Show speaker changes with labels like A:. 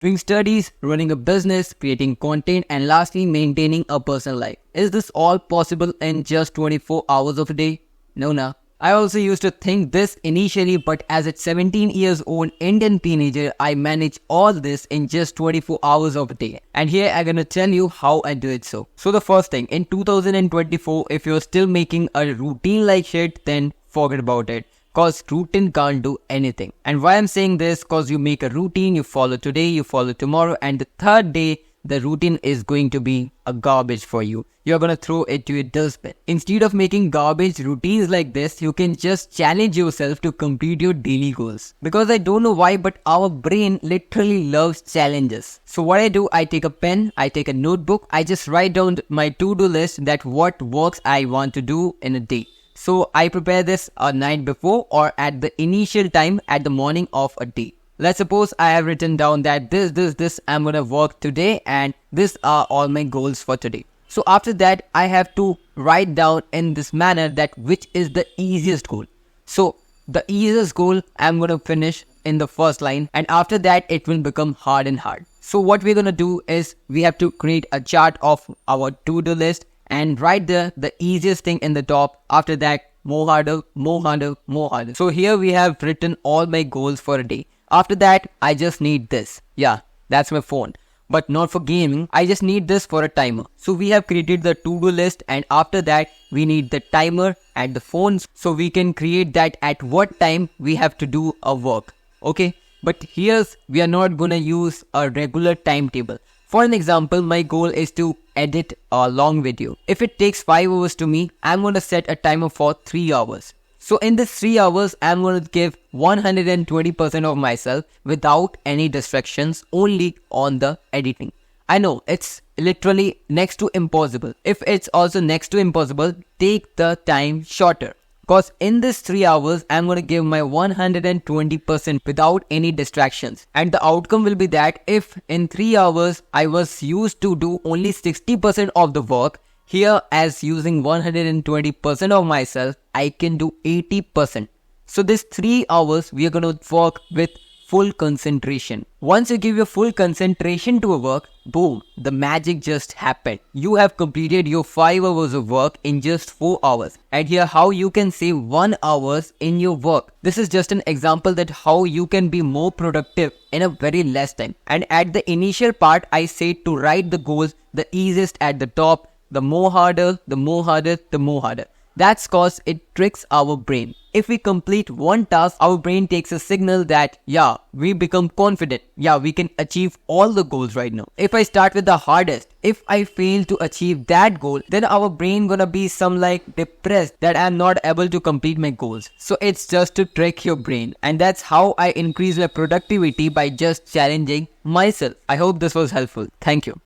A: doing studies, running a business, creating content, and lastly, maintaining a personal life. Is this all possible in just 24 hours of a day? No, no. I also used to think this initially, but as a 17 years old Indian teenager, I manage all this in just 24 hours of a day. And here I'm gonna tell you how I do it so. So the first thing, in 2024, if you're still making a routine like shit, then forget about it. Cause routine can't do anything. And why I'm saying this, cause you make a routine, you follow today, you follow tomorrow, and the third day, the routine is going to be a garbage for you. You're gonna throw it to a dustbin. Instead of making garbage routines like this, you can just challenge yourself to complete your daily goals. Because I don't know why, but our brain literally loves challenges. So what I do, I take a pen, I take a notebook, I just write down my to-do list that what works I want to do in a day. So I prepare this a night before or at the initial time at the morning of a day. Let's suppose I have written down that this I'm gonna work today and these are all my goals for today. So after that, I have to write down in this manner that which is the easiest goal. So the easiest goal I'm gonna finish in the first line, and after that it will become hard and hard. So what we're gonna do is we have to create a chart of our to-do list and write the easiest thing in the top. After that, more harder, more harder, more harder. So here we have written all my goals for a day. After that, I just need this. Yeah, that's my phone. But not for gaming, I just need this for a timer. So we have created the to-do list, and after that, we need the timer and the phones so we can create that at what time we have to do a work. Okay, but here's, we are not gonna use a regular timetable. For an example, my goal is to edit a long video. If it takes 5 hours to me, I'm gonna set a timer for 3 hours. So in this 3 hours, I'm going to give 120% of myself without any distractions, only on the editing. I know it's literally next to impossible. If it's also next to impossible, take the time shorter. Because in this 3 hours, I'm going to give my 120% without any distractions. And the outcome will be that if in 3 hours, I was used to do only 60% of the work, here, as using 120% of myself, I can do 80%. So this 3 hours, we are going to work with full concentration. Once you give your full concentration to a work, boom, the magic just happened. You have completed your 5 hours of work in just 4 hours. And here how you can save 1 hour in your work. This is just an example that how you can be more productive in a very less time. And at the initial part, I said to write the goals, the easiest at the top, the more harder, the more harder, the more harder. That's cause it tricks our brain. If we complete one task, our brain takes a signal that, yeah, we become confident. Yeah, we can achieve all the goals right now. If I start with the hardest, if I fail to achieve that goal, then our brain gonna be some like depressed that I'm not able to complete my goals. So it's just to trick your brain. And that's how I increase my productivity by just challenging myself. I hope this was helpful. Thank you.